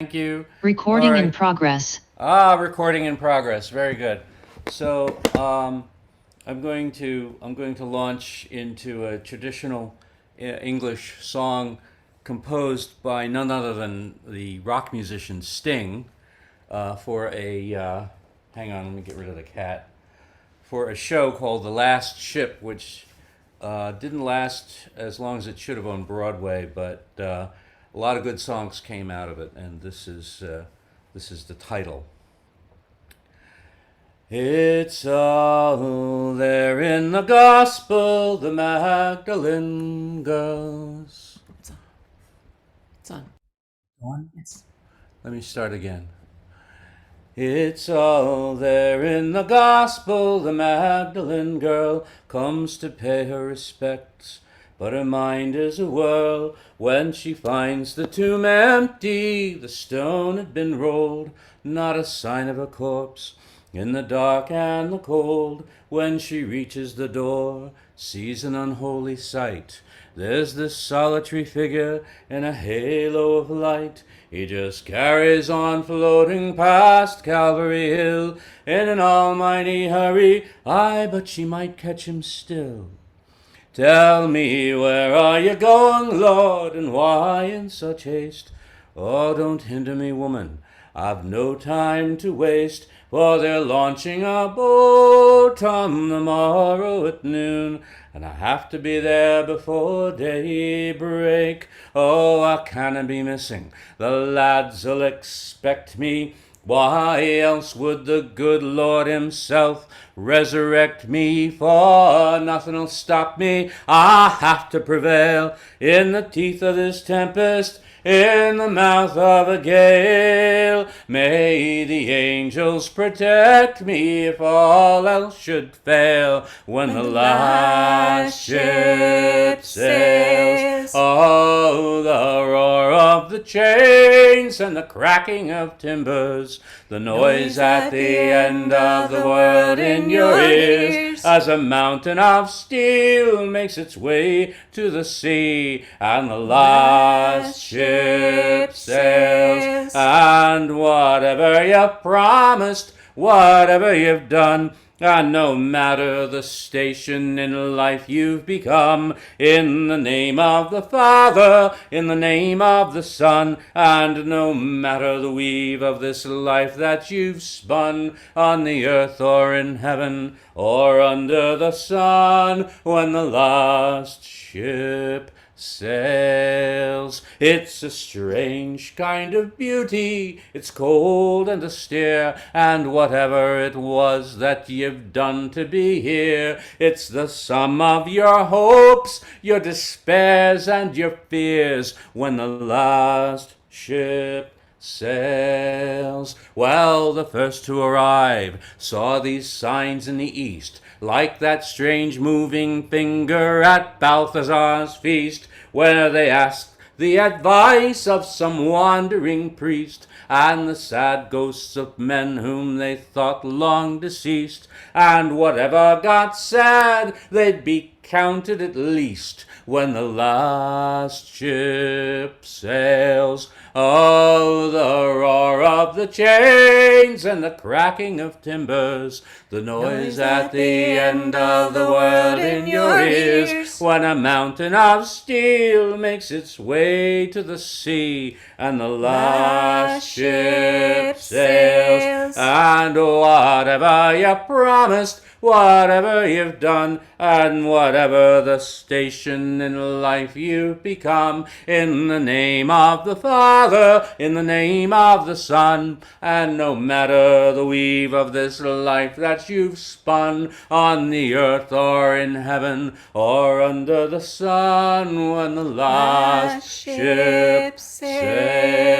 Thank you. Recording in progress. Recording in progress. Very good. So I'm going to launch into a traditional English song composed by none other than the rock musician Sting for a hang on, let me get rid of the cat, for a show called The Last Ship, which didn't last as long as it should have on Broadway, but a lot of good songs came out of it, and this is the title. It's all there in the gospel, the Magdalene girls. It's on. It's on. On? Yes. Let me start again. It's all there in the gospel, the Magdalene girl comes to pay her respects, but her mind is a whirl when she finds the tomb empty, the stone had been rolled, not a sign of a corpse. In the dark and the cold, when she reaches the door, sees an unholy sight. There's this solitary figure in a halo of light. He just carries on floating past Calvary Hill in an almighty hurry. Aye, but she might catch him still. Tell me, where are you going, Lord, and why in such haste? Oh, don't hinder me, woman, I've no time to waste, for they're launching a boat on the morrow at noon, and I have to be there before daybreak. Oh, I canna be missing, the lads'll expect me. Why else would the good Lord himself resurrect me? For nothing'll stop me, I have to prevail in the teeth of this tempest, in the mouth of a gale. May the angels protect me if all else should fail. When the last ship sails, oh, the roar of the chains and the cracking of timbers, the noise at the end of the world in your ears, as a mountain of steel makes its way to the sea, and the last ship sails, and whatever you've promised, whatever you've done, and no matter the station in life you've become, in the name of the Father, in the name of the Son, and no matter the weave of this life that you've spun, on the earth or in heaven or under the sun, when the last ship sails. It's a strange kind of beauty, it's cold and austere, and whatever it was that you've done to be here, it's the sum of your hopes, your despairs, and your fears, when the last ship sails. Well, the first to arrive saw these signs in the east, like that strange moving finger at Balthazar's feast, where they asked the advice of some wandering priest, and the sad ghosts of men whom they thought long deceased, and whatever got said, they'd be counted at least when the last ship sails. Oh, the roar of the chains and the cracking of timbers, the noise at the end of the world in your ears, when a mountain of steel makes its way to the sea, and the last ship sails, and whatever you promised, whatever you've done, and whatever the station in life you've become, in the name of the Father, in the name of the Son, and no matter the weave of this life that you've spun, on the earth or in heaven or under the sun, when the last ship sails.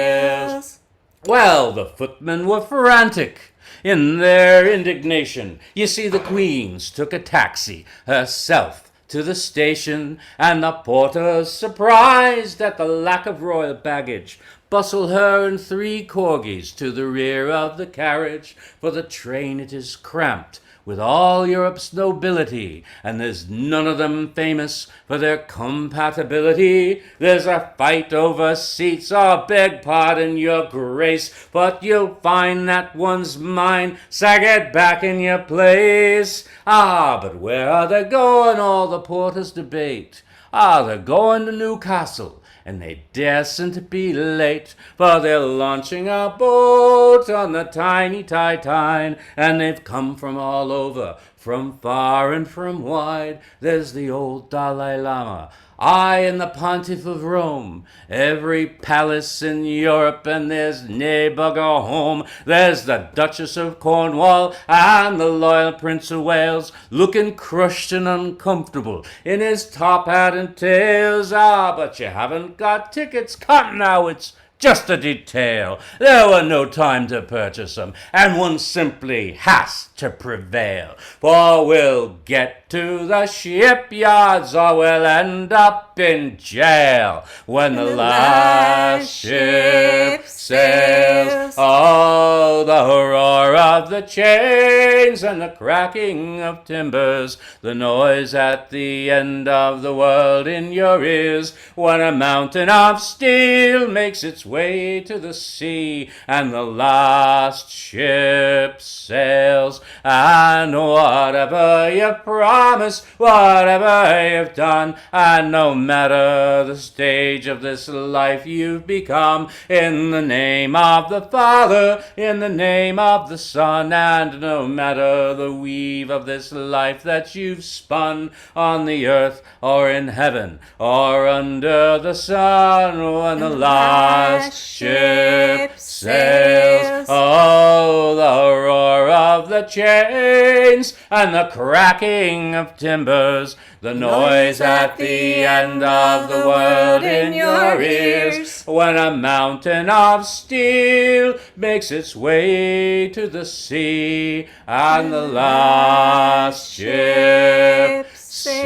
Well, the footmen were frantic in their indignation. You see, the Queen's took a taxi herself to the station, and the porters, surprised at the lack of royal baggage, bustle her and 3 corgis to the rear of the carriage, for the train it is cramped with all Europe's nobility, and there's none of them famous for their compatibility. There's a fight over seats, beg pardon, your grace, but you'll find that one's mine, so get back in your place. But where are they going, all the porters debate. They're going to Newcastle, and they daresn't be late, for they're launching a boat on the tiny Tyne, and they've come from all over, from far and from wide. There's the old Dalai Lama, and the Pontiff of Rome, every palace in Europe, and there's nae bugger home. There's the Duchess of Cornwall and the loyal Prince of Wales, looking crushed and uncomfortable in his top hat and tails. But you haven't got tickets, Cotten, now it's just a detail. There were no time to purchase them, and one simply has to prevail. For we'll get to the shipyards, or we'll end up in jail when the last ship sails. Oh, the roar of the chains and the cracking of timbers, the noise at the end of the world in your ears, when a mountain of steel makes its way to the sea, and the last ship sails. And whatever you promise, whatever you've done, and no matter the stage of this life you've become, in the name of the Father, in the name of the Son, and no matter the weave of this life that you've spun on the earth or in heaven or under the sun, when the last ship sails. Oh, the roar of the chains and the cracking of timbers, the noise at the end of the world in your ears, when a mountain of steel makes its way to the sea, and the last ship sails.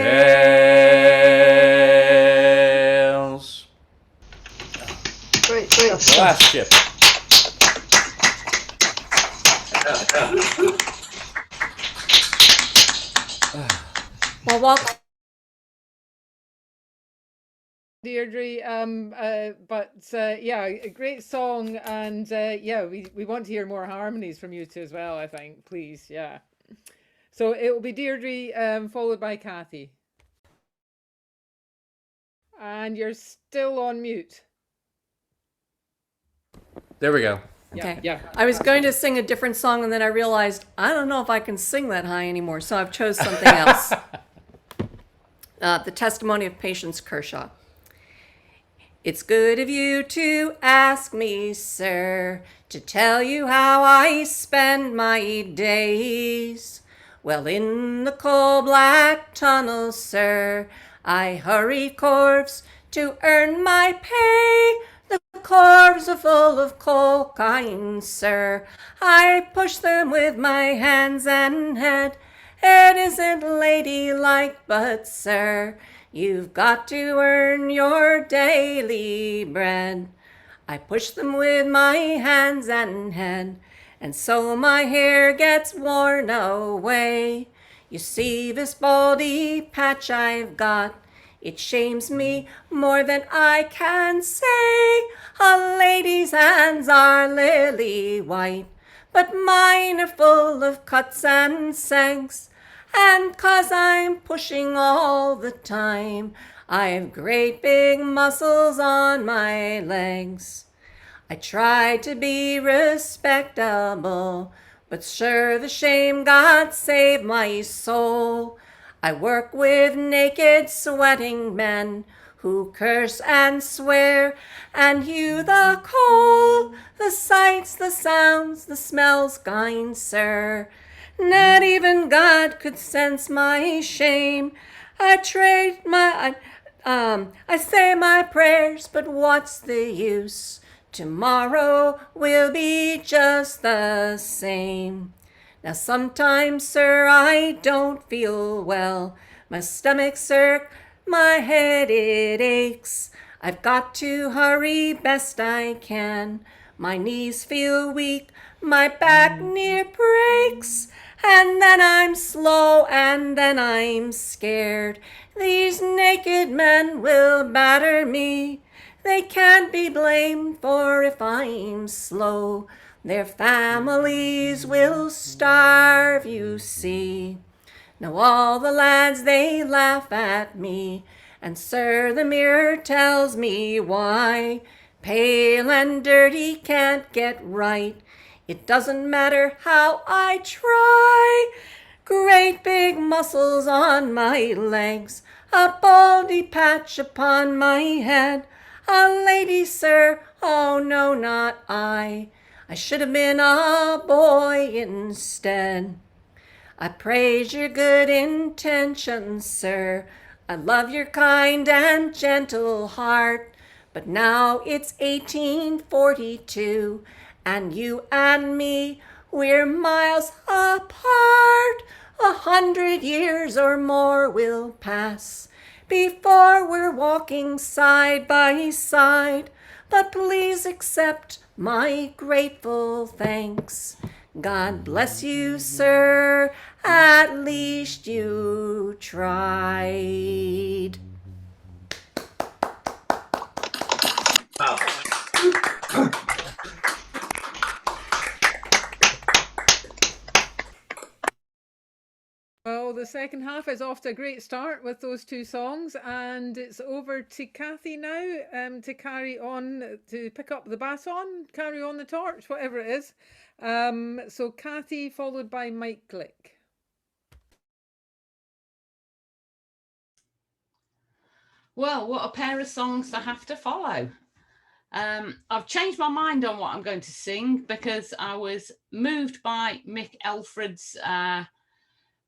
Great. The last ship. Well, welcome. Deirdre, a great song, and we want to hear more harmonies from you too as well, I think, please. Yeah, so it will be Deirdre followed by Kathy, and you're still on mute. There we go. Okay. Yeah. I was going to sing a different song, and then I realized I don't know if I can sing that high anymore, so I've chose something else. The Testimony of Patience Kershaw. It's good of you to ask me, sir, to tell you how I spend my days. Well, in the coal-black tunnel, sir, I hurry corves to earn my pay. The corves are full of coal, kind sir. I push them with my hands and head. It isn't ladylike, but sir, you've got to earn your daily bread. I push them with my hands and head, and so my hair gets worn away. You see this baldy patch I've got, it shames me more than I can say. A lady's hands are lily white, but mine are full of cuts and sanks. And 'cause I'm pushing all the time, I've great big muscles on my legs. I try to be respectable, but sure the shame, God save my soul. I work with naked, sweating men who curse and swear and hew the coal. The sights, the sounds, the smells, kind sir, not even God could sense my shame. I say my prayers, but what's the use? Tomorrow will be just the same. Now sometimes, sir, I don't feel well. My stomach's irk, my head it aches. I've got to hurry best I can. My knees feel weak, my back near breaks. And then I'm slow, and then I'm scared. These naked men will batter me. They can't be blamed for if I'm slow. Their families will starve, you see. Now all the lads, they laugh at me, and sir, the mirror tells me why. Pale and dirty, can't get right. It doesn't matter how I try. Great big muscles on my legs, a baldy patch upon my head. A lady, sir, oh no, not I. I should have been a boy instead. I praise your good intentions, sir. I love your kind and gentle heart. But now it's 1842, and you and me, we're miles apart. 100 years or more will pass before we're walking side by side. But please accept my grateful thanks. God bless you, sir. At least you tried. Well, the second half is off to a great start with those two songs, and it's over to Kathy now to carry on, to pick up the baton, carry on the torch, whatever it is. So Kathy, followed by Mike Glick. Well, what a pair of songs to have to follow. I've changed my mind on what I'm going to sing because I was moved by Mick Elfred's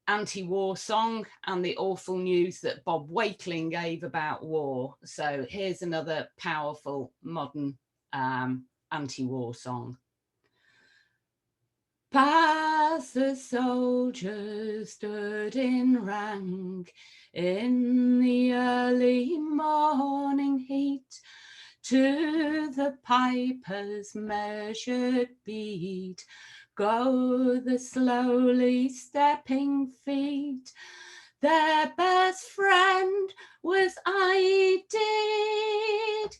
anti-war song and the awful news that Bob Wakeling gave about war. So here's another powerful modern anti-war song. Past the soldiers stood in rank in the early morning heat, to the piper's measured beat go the slowly stepping feet. Their best friend was I did.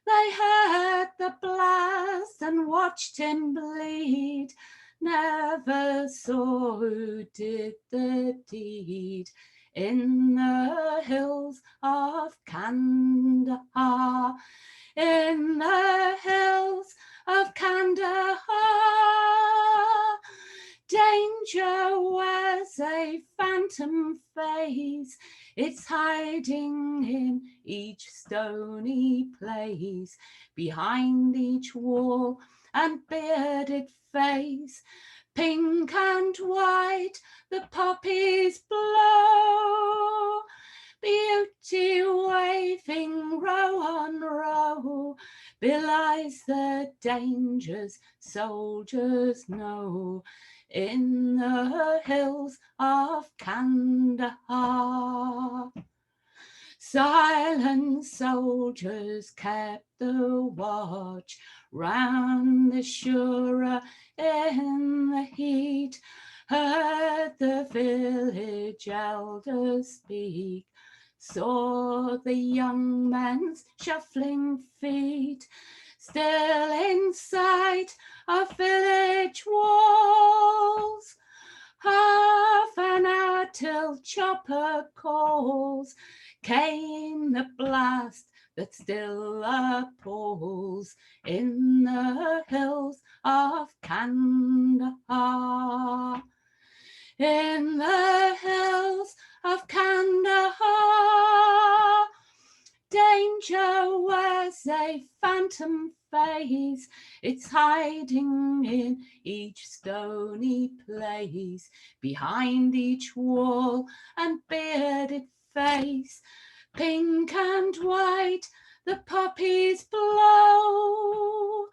They heard the blast and watched him bleed, never saw who did the deed. In the hills of Kandahar, in the hills of Kandahar, danger wears a phantom face. It's hiding in each stony place, behind each wall and bearded face. Pink and white the poppies blow, beauty waving row on row, belies the dangers soldiers know. In the hills of Kandahar, silent soldiers kept the watch round the Shura in the heat, heard the village elders speak, saw the young men's shuffling feet, still in sight of village walls. Half an hour till chopper calls, came the blast that still appalls. In the hills of Kandahar, in the hills of Kandahar, danger wears a phantom face. It's hiding in each stony place, behind each wall and bearded face. Pink and white the poppies blow,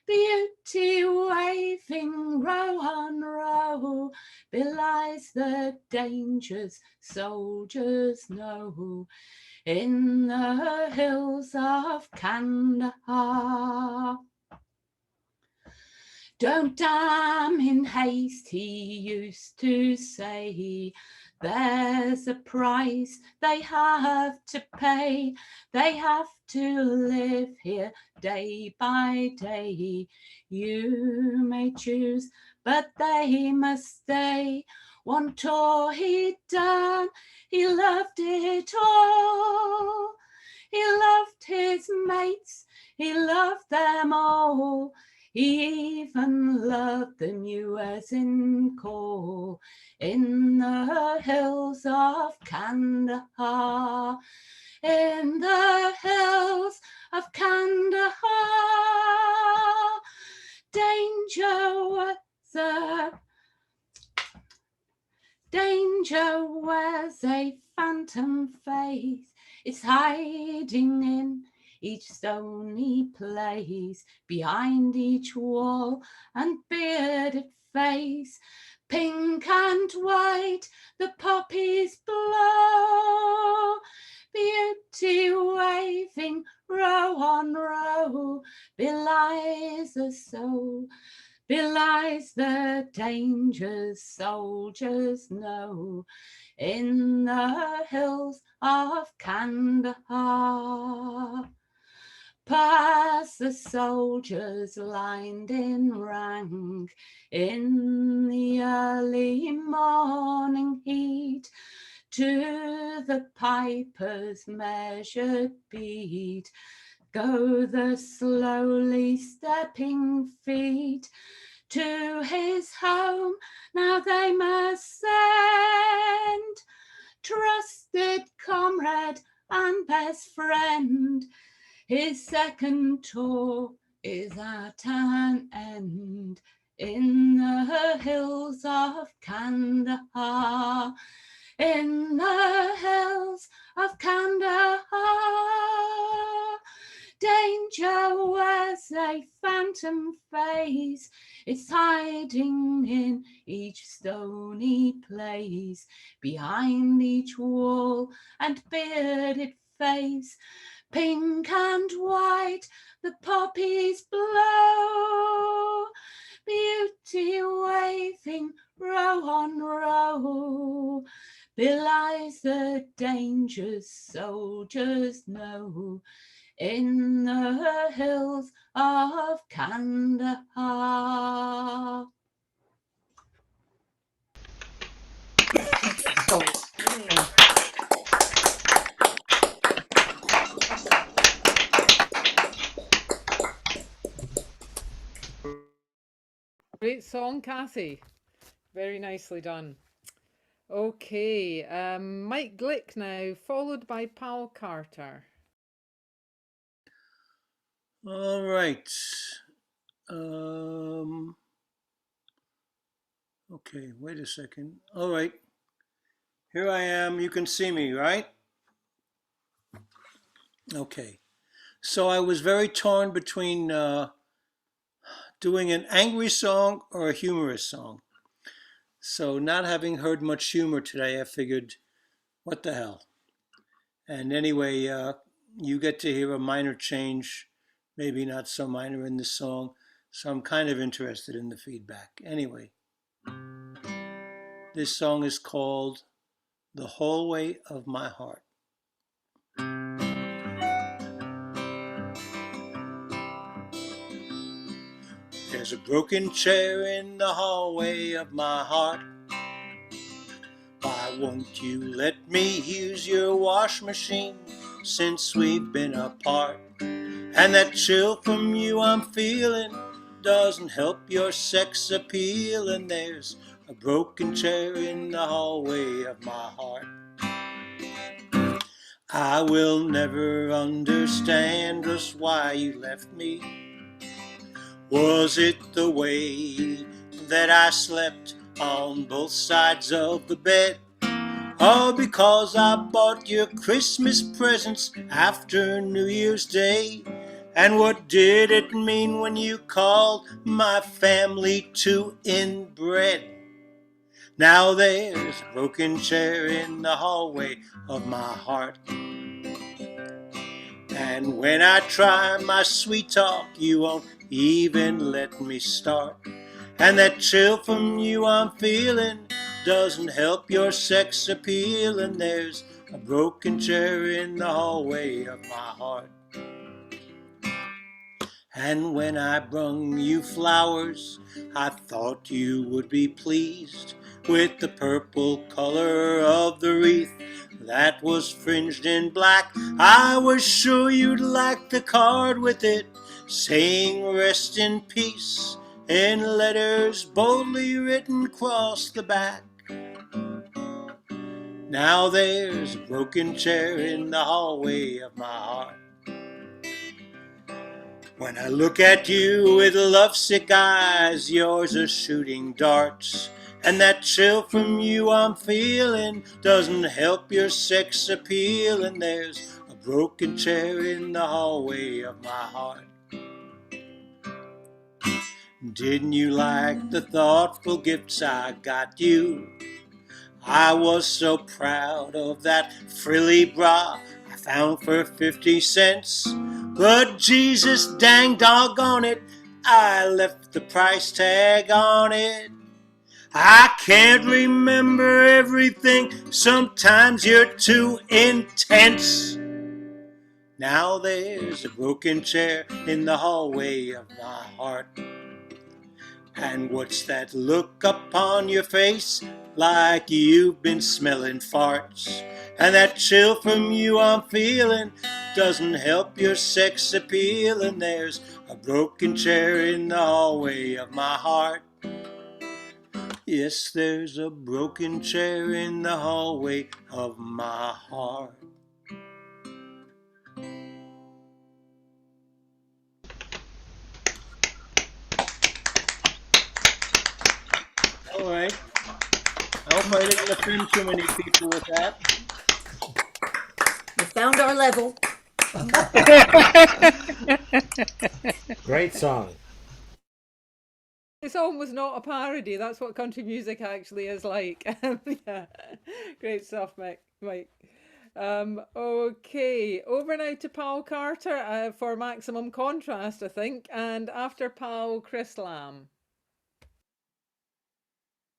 beauty waving row on row, belies the dangers soldiers know. In the hills of Kandahar, Don't damn in haste, he used to say. There's a price they have to pay. They have to live here day by day. You may choose, but they must stay. One tour he'd done, he loved it all. He loved his mates, he loved them all. He even loved the new as in call in the hills of Kandahar. In the hills of Kandahar, danger wears a phantom face. It's hiding in each stony place, behind each wall and bearded face. Pink and white the poppies blow, beauty waving row on row, belies the soul, belies the dangers soldiers know in the hills of Kandahar. Past the soldiers lined in rank in the early morning heat, to the piper's measured beat go the slowly stepping feet. To his home now they must send, trusted comrade and best friend. His second tour is at an end in the hills of Kandahar. In the hills of Kandahar, danger wears a phantom face. It's hiding in each stony place, behind each wall and bearded face. Pink and white the poppies blow, beauty waving row on row, belies the dangers soldiers know in the hills of Kandahar. Great song, Kathy. Very nicely done. Okay, Mike Glick now, followed by Pal Carter. All right. Okay, wait a second. All right. Here I am. You can see me, right? Okay. So I was very torn between doing an angry song or a humorous song. So not having heard much humor today, I figured, what the hell? And anyway, you get to hear a minor change, maybe not so minor in the song. So I'm kind of interested in the feedback. Anyway, this song is called The Hallway of My Heart. There's a broken chair in the hallway of my heart. Why won't you let me use your wash machine since we've been apart? And that chill from you I'm feeling doesn't help your sex appeal. And there's a broken chair in the hallway of my heart. I will never understand just why you left me. Was it the way that I slept on both sides of the bed? Or because I bought your Christmas presents after New Year's Day? And what did it mean when you called my family to inbred? Now there's a broken chair in the hallway of my heart. And when I try my sweet talk, you won't even let me start. And that chill from you I'm feeling doesn't help your sex appeal. And there's a broken chair in the hallway of my heart. And when I brung you flowers, I thought you would be pleased with the purple color of the wreath that was fringed in black. I was sure you'd like the card with it, saying rest in peace, in letters boldly written across the back. Now there's a broken chair in the hallway of my heart. When I look at you with lovesick eyes, yours are shooting darts. And that chill from you I'm feeling doesn't help your sex appeal. And there's a broken chair in the hallway of my heart. Didn't you like the thoughtful gifts I got you? I was so proud of that frilly bra I found for 50 cents. But Jesus dang doggone it, I left the price tag on it. I can't remember everything, sometimes you're too intense. Now there's a broken chair in the hallway of my heart. And what's that look upon your face, like you've been smelling farts? And that chill from you I'm feeling doesn't help your sex appeal. And there's a broken chair in the hallway of my heart. Yes, there's a broken chair in the hallway of my heart. All right. I hope I didn't offend too many people with that. We found our level. Great song. This song was not a parody. That's what country music actually is like. Yeah, great stuff, Mike. Okay, over now to Pal Carter for Maximum Contrast, I think, and after Pal, Chris Lamb.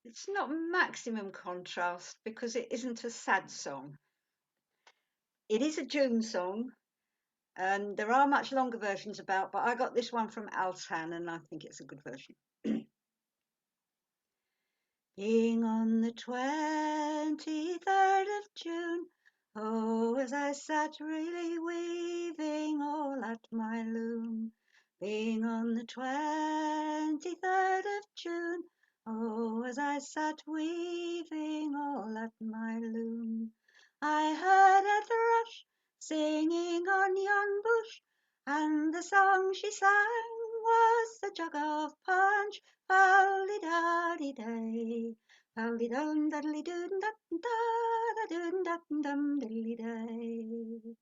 It's not maximum contrast because it isn't a sad song. It is a June song, and there are much longer versions about, but I got this one from Altan, and I think it's a good version. Being on the 23rd of June, oh, as I sat really weaving all at my loom. Being on the 23rd of June, oh, as I sat weaving all at my loom. I heard a thrush singing on yon bush, and the song she sang was a jug of punch. Fal-de-da-de-day, fal-de-dum-da-dee-doo-da-da-dum-dum-diddly-day.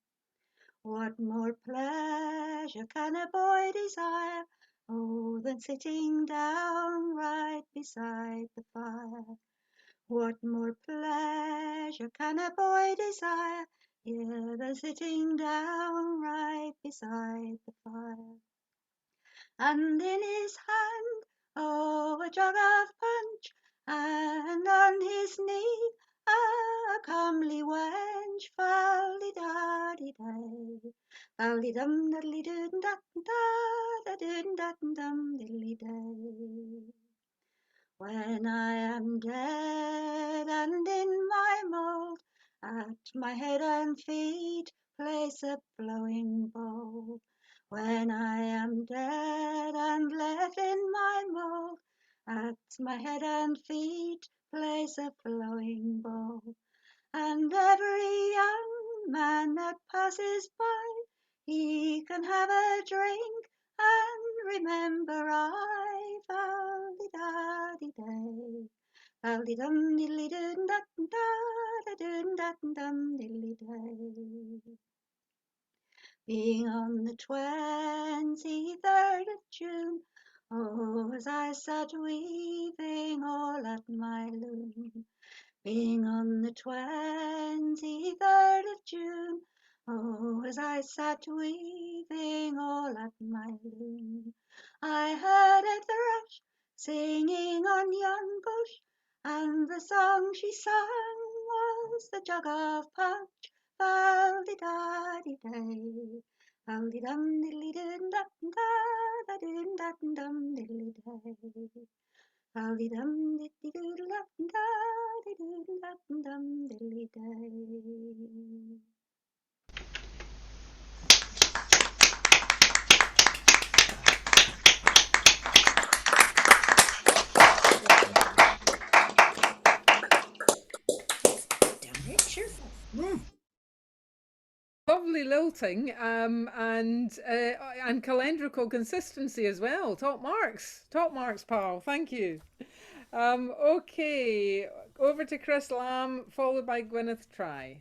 What more pleasure can a boy desire, oh, than sitting down right beside the fire? What more pleasure can a boy desire, yeah, than sitting down right beside the fire? And in his hand, oh, a jug of punch, and on his knee a comely wench. Fal-de-da-de-day, fal-de-dum-da-dee-doo-da-da-da-dum-diddly-day. When I am dead and in my mould, at my head and feet place a flowing bowl. When I am dead and left in my mould, at my head and feet place a flowing bowl. And every young man that passes by, he can have a drink and remember I. Fal-de-da-de-day, fal-de-dum-diddly-doo-da-da-dum-diddly-day. Being on the 23rd of June, oh, as I sat weaving all at my loom. Being on the 23rd of June, Oh, as I sat weaving all at my loom, I heard a thrush singing on yon bush, and the song she sang was the jug of punch. Fal-de-da-de-day, fal-de-dum-diddly-dum-da-da-dum-dum-diddly-day, fal-de-dum-diddly-dum-da-de-dum-dum-diddly-day. Lovely lilting, and calendrical consistency as well. Top marks, pal. Thank you. Okay, over to Chris Lamb, followed by Gwyneth Try.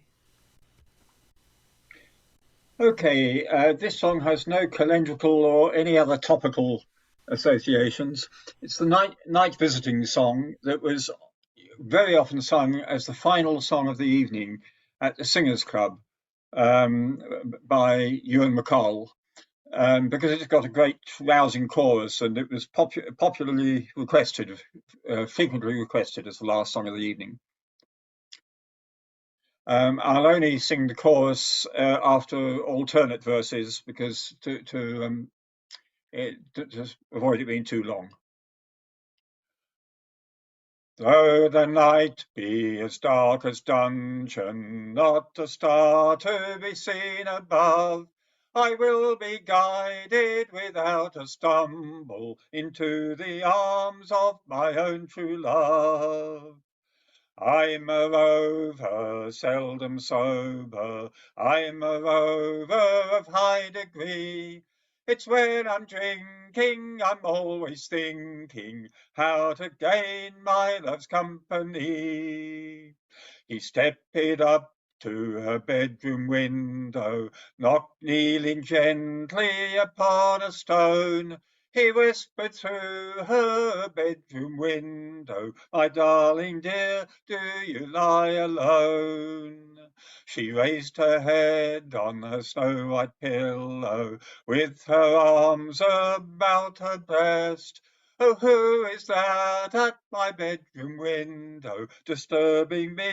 Okay, this song has no calendrical or any other topical associations. It's the night visiting song that was very often sung as the final song of the evening at the Singers Club by Ewan MacColl, because it's got a great rousing chorus, and it was popularly requested, frequently requested as the last song of the evening. I'll only sing the chorus after alternate verses because to avoid it being too long. Though the night be as dark as dungeon, not a star to be seen above, I will be guided without a stumble into the arms of my own true love. I'm a rover, seldom sober, I'm a rover of high degree. It's when I'm drinking, I'm always thinking how to gain my love's company. He stepped up to her bedroom window, knocked kneeling gently upon a stone. He whispered through her bedroom window, my darling dear, do you lie alone? She raised her head on her snow-white pillow, with her arms about her breast. Oh, who is that at my bedroom window, disturbing me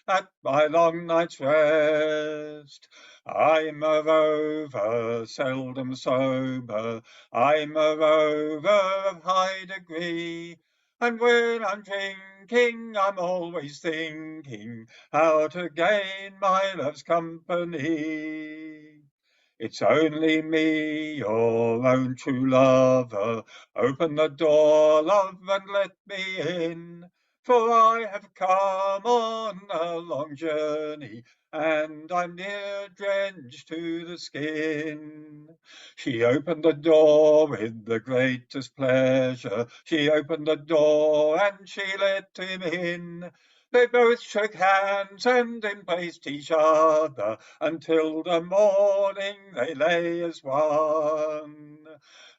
at my long night's rest? I'm a rover, seldom sober, I'm a rover of high degree, and when I'm drinking, I'm always thinking how to gain my love's company. It's only me, your own true lover. Open the door, love, and let me in. For I have come on a long journey, and I'm near drenched to the skin. She opened the door with the greatest pleasure. She opened the door and she let him in. They both shook hands and embraced each other until the morning they lay as one.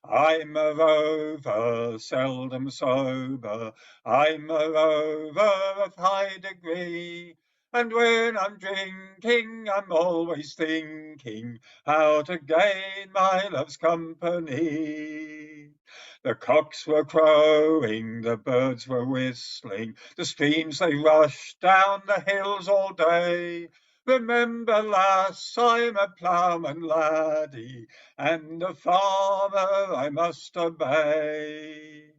I'm a rover, seldom sober, I'm a rover of high degree, and when I'm drinking, I'm always thinking how to gain my love's company. The cocks were crowing, the birds were whistling, the streams they rushed down the hills all day. Remember, lass, I'm a ploughman laddie, and a farmer I must obey.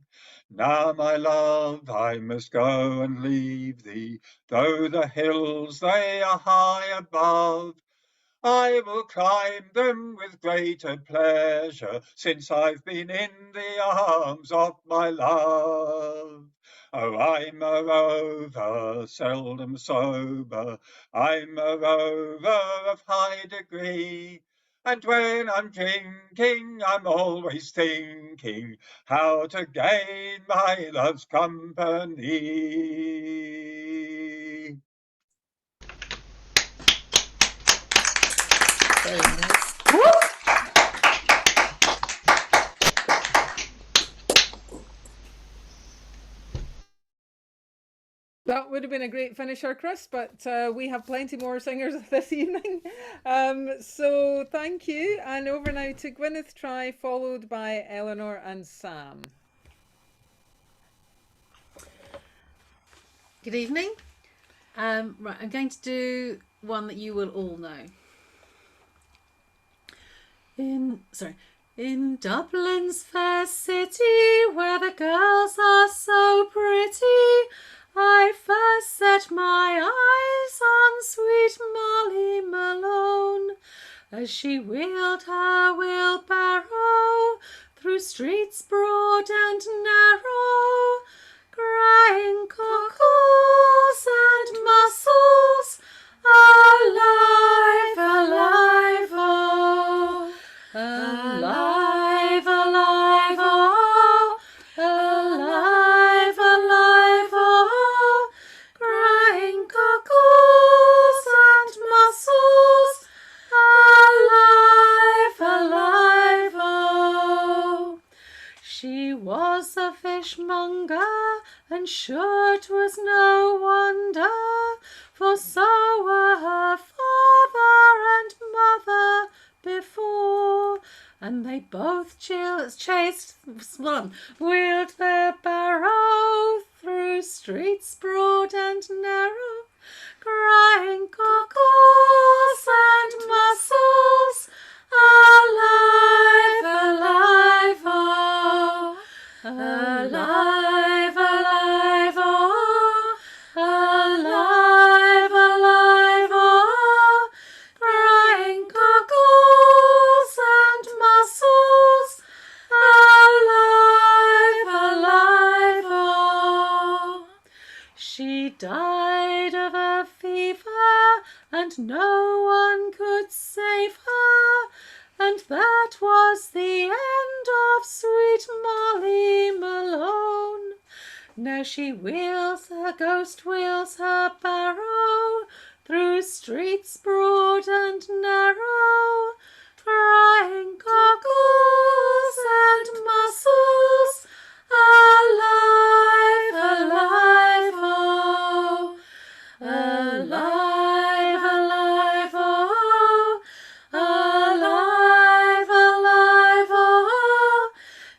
Now, my love, I must go and leave thee, though the hills they are high above. I will climb them with greater pleasure, since I've been in the arms of my love. Oh, I'm a rover, seldom sober, I'm a rover of high degree, and when I'm drinking, I'm always thinking how to gain my love's company. Very nice. That would have been a great finisher, Chris, but we have plenty more singers this evening. So thank you. And over now to Gwyneth Try, followed by Eleanor and Sam. Good evening. Right, I'm going to do one that you will all know. In Dublin's fair city, where the girls are so pretty, I first set my eyes on sweet Molly Malone, as she wheeled her wheelbarrow through streets broad and narrow, crying cockles and mussels, alive, alive, oh, alive, alive, oh, alive, alive, oh, crying cockles and mussels, alive, alive, oh. She was a fishmonger, and sure 'twas no wonder, for so were her father and mother before, and they both chased, wheeled their barrow through streets broad and narrow, crying cockles and mussels, alive, alive, oh, alive, alive, oh, alive, alive, oh, crying cockles and mussels, alive, alive, oh. She died of a fever, and no one could save her, and that was the end of sweet Molly Malone. Now she wheels, her ghost wheels her barrow through streets broad and narrow, crying cockles and mussels, alive, alive, oh, alive, alive, oh, alive, alive, oh,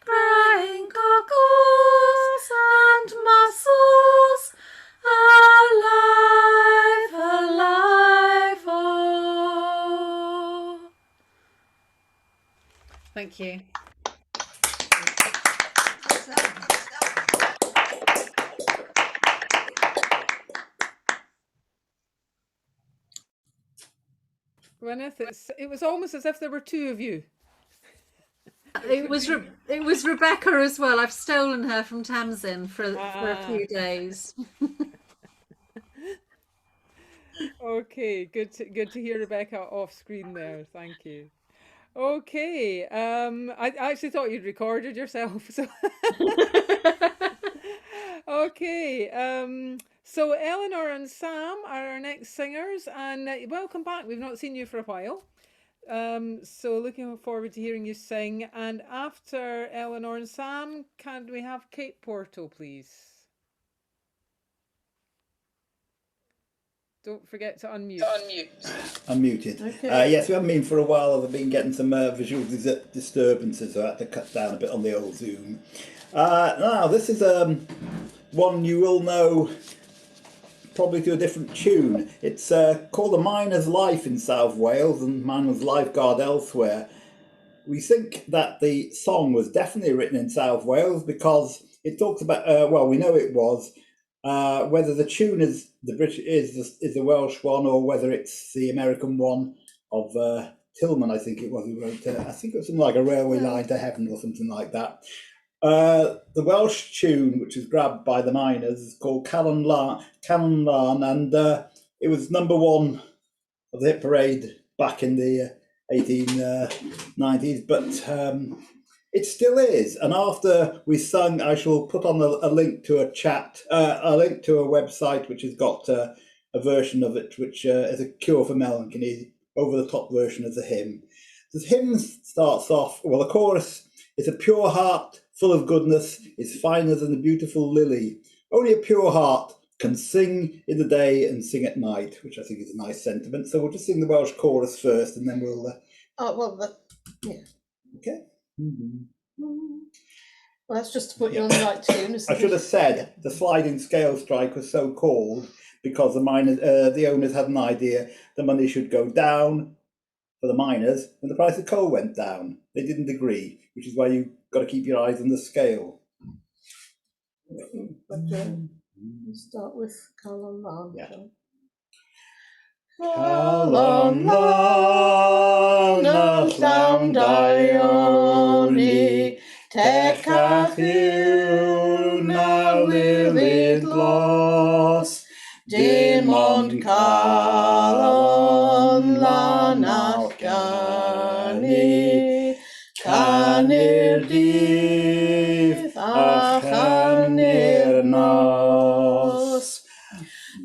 crying cockles and mussels, alive, alive, oh. Thank you. Gwyneth, it was almost as if there were two of you. It was Rebecca as well. I've stolen her from Tamsin for a few days. Okay, good to hear Rebecca off screen there. Thank you. Okay, I actually thought you'd recorded yourself. So okay, so Eleanor and Sam are our next singers, and welcome back. We've not seen you for a while. So looking forward to hearing you sing. And after Eleanor and Sam, can we have Kate Porto, please? Don't forget to unmute. Unmuted. Okay. Yes, we haven't been for a while. I've been getting some visual disturbances, so I had to cut down a bit on the old Zoom. Now, this is one you will know probably to a different tune. It's called A Miner's Life in South Wales and Miner's Lifeguard elsewhere. We think that the song was definitely written in South Wales because it talks about, well, we know it was, whether the tune is the British is the Welsh one or whether it's the American one of Tillman, I think it was. Who wrote, I think it was something like A Railway Line to Heaven or something like that. The Welsh tune, which was grabbed by the Miners, is called Calon, and it was #1 of the hit parade back in the 1890s, but it still is. And after we sung, I shall put on a link to a link to a website which has got a version of it, which is a cure for melancholy, over-the-top version of the hymn. The hymn starts off, well, the chorus is a pure heart full of goodness is finer than a beautiful lily. Only a pure heart can sing in the day and sing at night, which I think is a nice sentiment. So we'll just sing the Welsh chorus first, and then we'll. Yeah. Okay. Well, that's just to put you on the right tune. I should have said the sliding scale strike was so called because the owners had an idea the money should go down for the miners when the price of coal went down. They didn't agree, which is why you've got to keep your eyes on the scale. We'll start with Calon. Yeah. Calon na llawn daioni, tec a hiw na lilyd glos, dim ond Calon lan algani, canir dydd a chanir nos.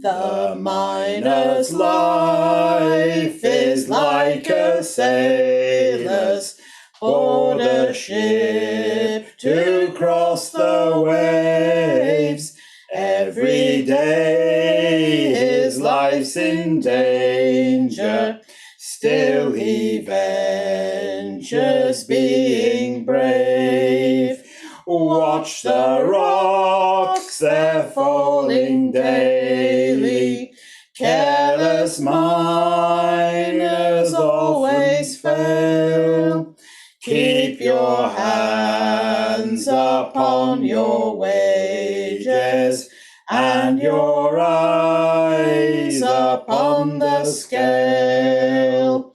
The miner's life is like a sailor's board a ship to cross the waves. Every day his life's in danger, still he ventures being brave. Watch the rocks, they're falling daily. Careless miners always fail. Keep your hands upon your wages and your eyes upon the scale.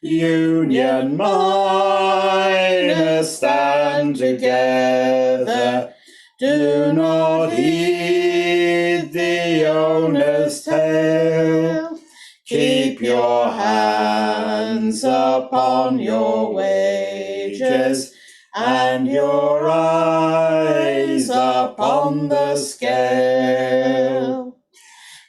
Union miners, stand together. Do not heed the owner's tale. Keep your hands upon your wages and your eyes upon the scale.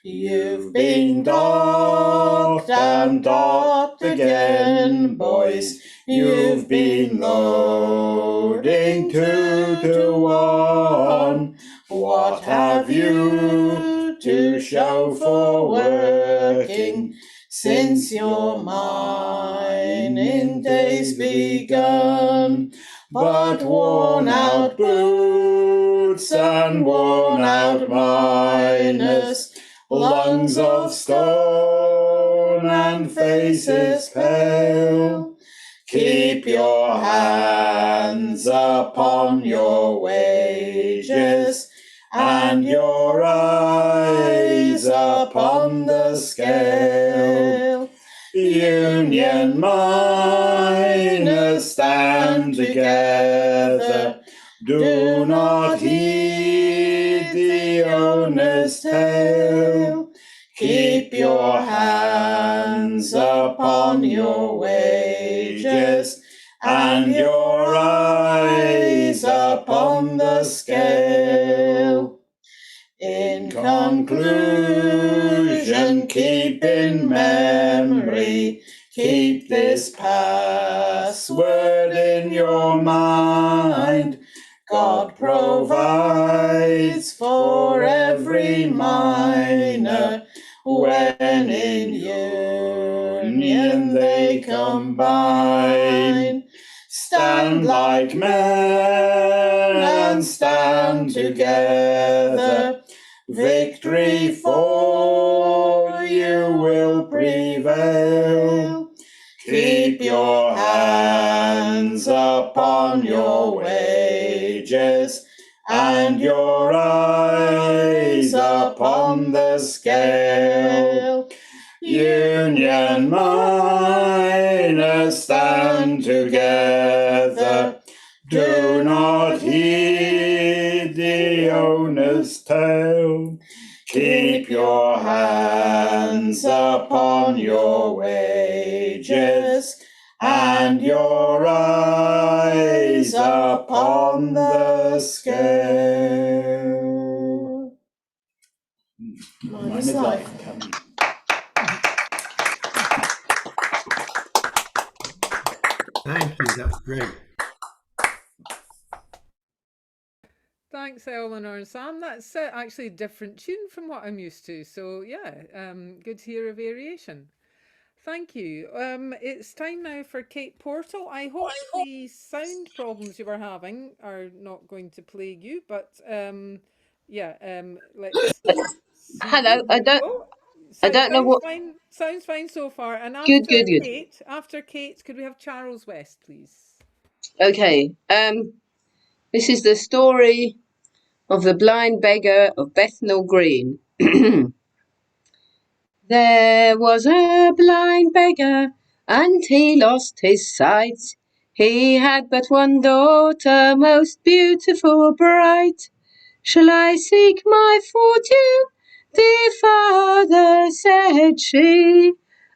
You've been docked and docked again, boys. You've been loading 2 to 1. What have you to show for working since your mining days begun? But worn out boots and worn out miners, lungs of stone and faces pale. Keep your hands upon your wages and your eyes upon the scale. Union miners, stand together. Do not heed the owner's tale. Keep your hands upon your wages and your eyes upon the scale. In conclusion, keep in memory, keep this password in your mind. God provides for every miner when in union they combine. Stand like men and stand together. Victory for you will prevail. Keep your hands upon your wages and your eyes upon the scale. Union miners, stand together. Do not heed the owner's tale. Keep your hands upon your wages and your eyes upon the scale. Mine is life. Thank you, that was great. Thanks, Eleanor and Sam. That's actually a different tune from what I'm used to. So yeah, good to hear a variation. Thank you. It's time now for Kate Portal. I hope the sound problems you were having are not going to plague you, but let's see. Hello. There we go. I don't know Sounds what. fine. Sounds fine so far. And Good, good, good. After Kate, could we have Charles West, please? Okay. This is the story of the blind beggar of Bethnal Green. There was a blind beggar, and he lost his sight. He had but one daughter, most beautiful, bright. Shall I seek my fortune, dear father, said she,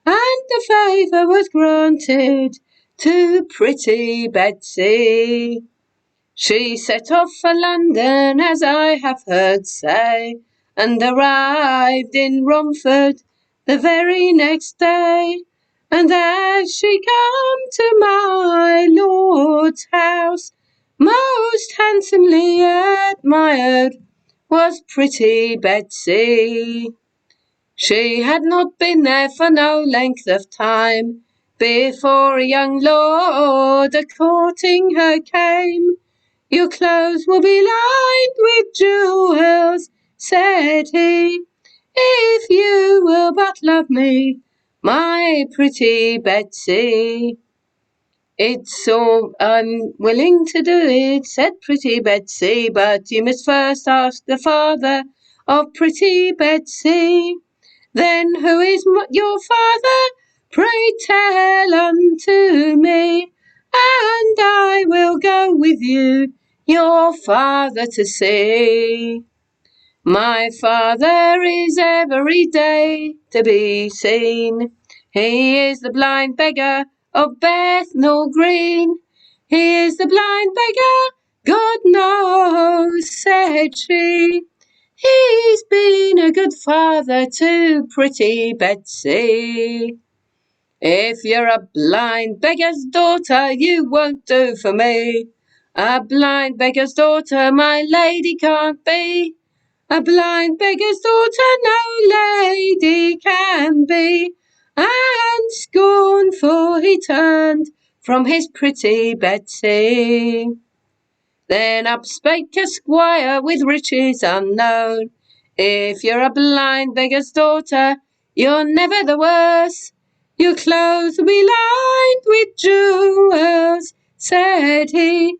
and the favour was granted to pretty Betsy. She set off for London, as I have heard say, and arrived in Romford the very next day. And as she came to my lord's house, most handsomely admired was pretty Betsy. She had not been there for no length of time before a young lord a-courting her came. Your clothes will be lined with jewels, said he, if you will but love me, my pretty Betsy. It's all I'm willing to do it, said pretty Betsy, but you must first ask the father of pretty Betsy. Then who is your father? Pray tell unto me, and I will go with you your father to see. My father is every day to be seen. He is the blind beggar of Bethnal Green. He is the blind beggar, God knows, said she. He's been a good father to pretty Betsy. If you're a blind beggar's daughter, you won't do for me. A blind beggar's daughter, my lady can't be. A blind beggar's daughter, no lady can be. And scornful he turned from his pretty Betsy. Then up spake a squire with riches unknown. If you're a blind beggar's daughter, you're never the worse. Your clothes will be lined with jewels, said he,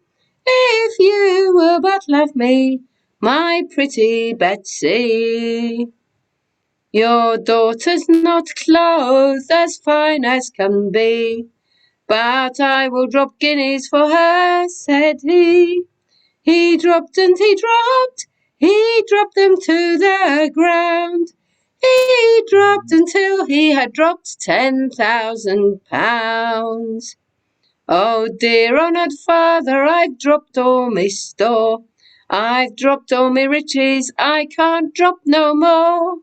if you will but love me, my pretty Betsy. Your daughter's not clothed as fine as can be, but I will drop guineas for her, said he. He dropped and he dropped them to the ground. He dropped until he had dropped £10,000. Oh dear honoured father, I've dropped all me store. I've dropped all me riches, I can't drop no more.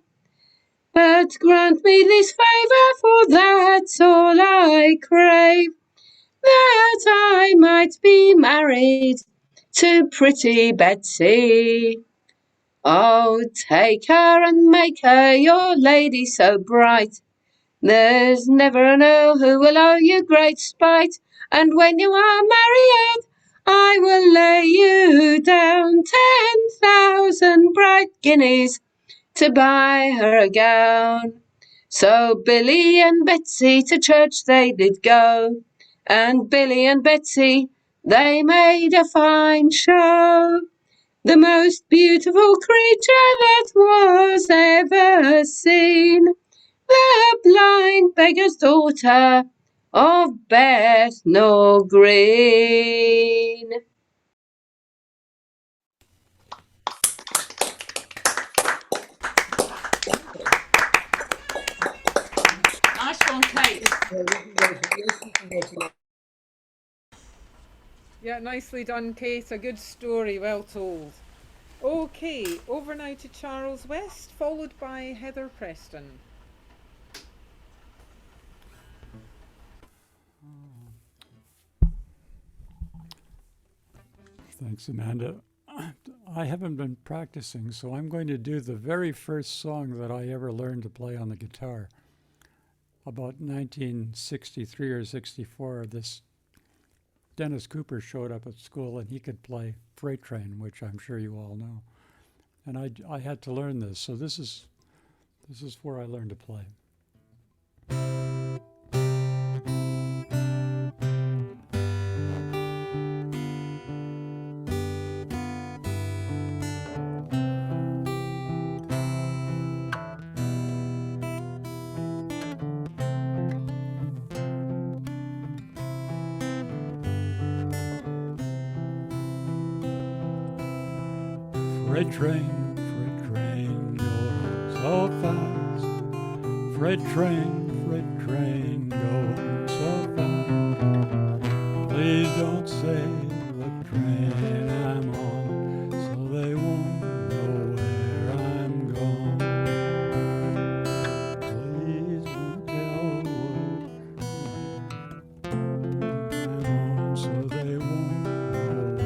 But grant me this favour, for that's all I crave, that I might be married to pretty Betsy. Oh, take her and make her your lady so bright. There's never an earl who will owe you great spite, and when you are married, I will lay you down 10,000 bright guineas to buy her a gown. So Billy and Betsy to church they did go, and Billy and Betsy, they made a fine show. The most beautiful creature that was ever seen, the blind beggar's daughter of Bethnal Green. Nice one, Kate. Yeah, nicely done, Kate. A good story, well told. Okay, over now to Charles West, followed by Heather Preston. Thanks, Amanda. I haven't been practicing, so I'm going to do the very first song that I ever learned to play on the guitar. About 1963 or 64, this Dennis Cooper showed up at school and he could play Freight Train, which I'm sure you all know. And I had to learn this, so this is where I learned to play. Freight train going so fast. Freight train going so fast. Please don't say what train I'm on, so they won't know where I'm gone. Please don't tell what I'm on, so they won't know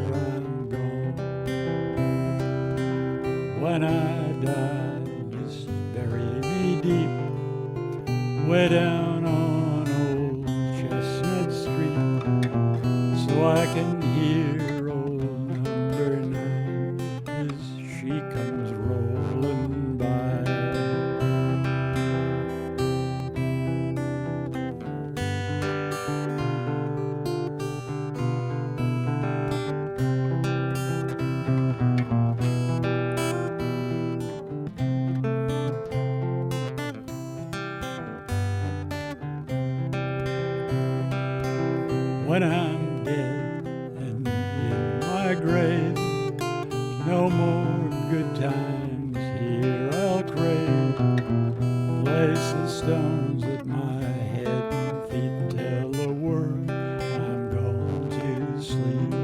where I'm gone. When I die, just bury me deep, way down on old Chestnut Street, so I can hear old number 9 as she comes rolling by. When I'm dead and in my grave, no more good times here I'll crave. Place the stones at my head and feet and tell the world I'm going to sleep.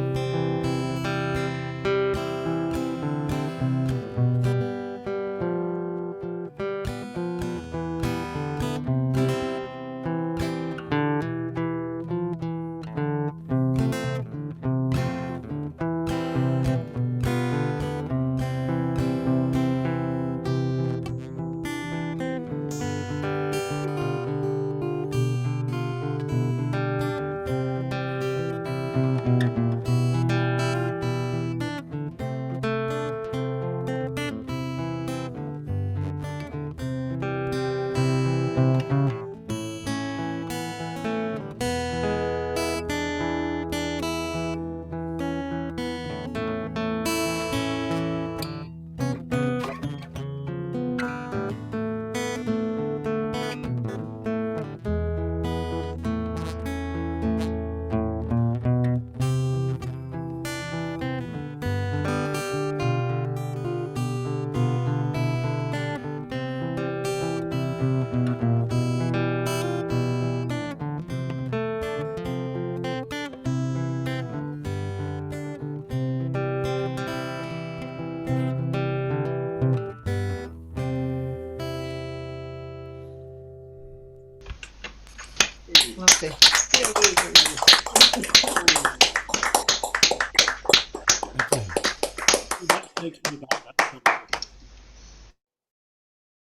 Okay.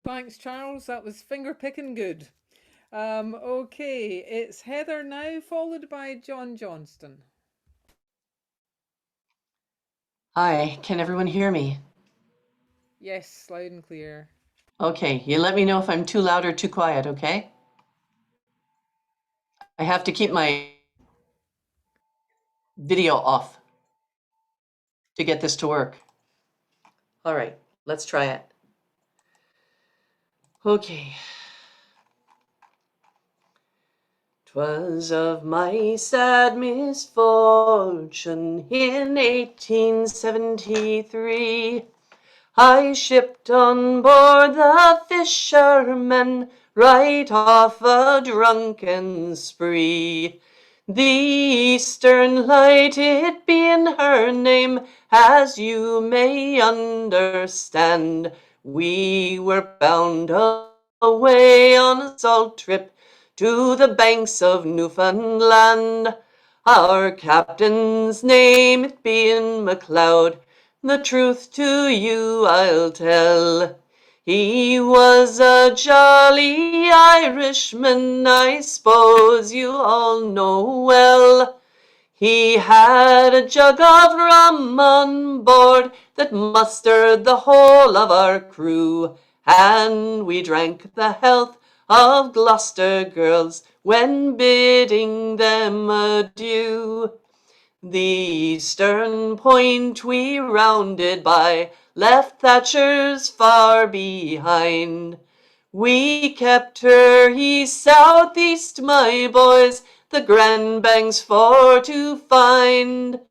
Thanks, Charles. That was finger picking good. Okay, it's Heather now, followed by John Johnston. Hi, can everyone hear me? Yes, loud and clear. Okay, you let me know if I'm too loud or too quiet, okay? I have to keep my video off to get this to work. All right, let's try it. Okay. 'Twas of my sad misfortune in 1873 I shipped on board the Fisherman right off a drunken spree. The Eastern Light, it being her name, as you may understand, we were bound away on a salt trip to the banks of Newfoundland. Our captain's name, it being MacLeod, The truth to you I'll tell. He was a jolly Irishman, I suppose you all know well. He had a jug of rum on board that mustered the whole of our crew, and we drank the health of Gloucester girls when bidding them adieu. The eastern point we rounded by left Thatcher's far behind. We kept her east southeast, my boys, the Grand Banks for to find.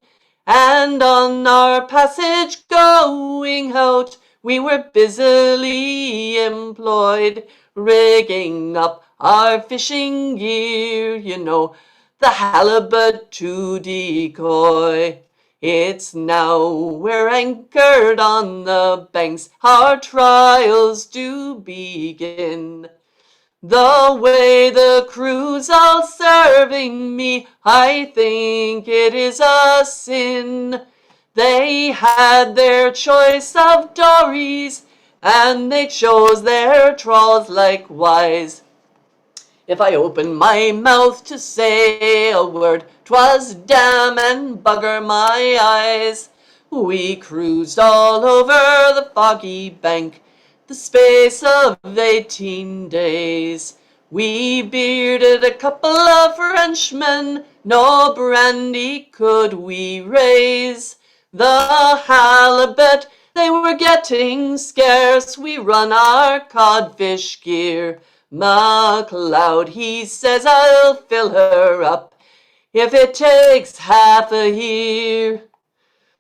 And on our passage going out, we were busily employed, rigging up our fishing gear, you know, the halibut to decoy. It's now we're anchored on the banks, our trials do begin. The way the crew's all serving me, I think it is a sin. They had their choice of dories, and they chose their trawls likewise. If I opened my mouth to say a word, 'twas damn and bugger my eyes. We cruised all over the foggy bank, the space of 18 days. We bearded a couple of Frenchmen, no brandy could we raise. The halibut, they were getting scarce, we run our codfish gear. MacLeod, he says, I'll fill her up if it takes half a year.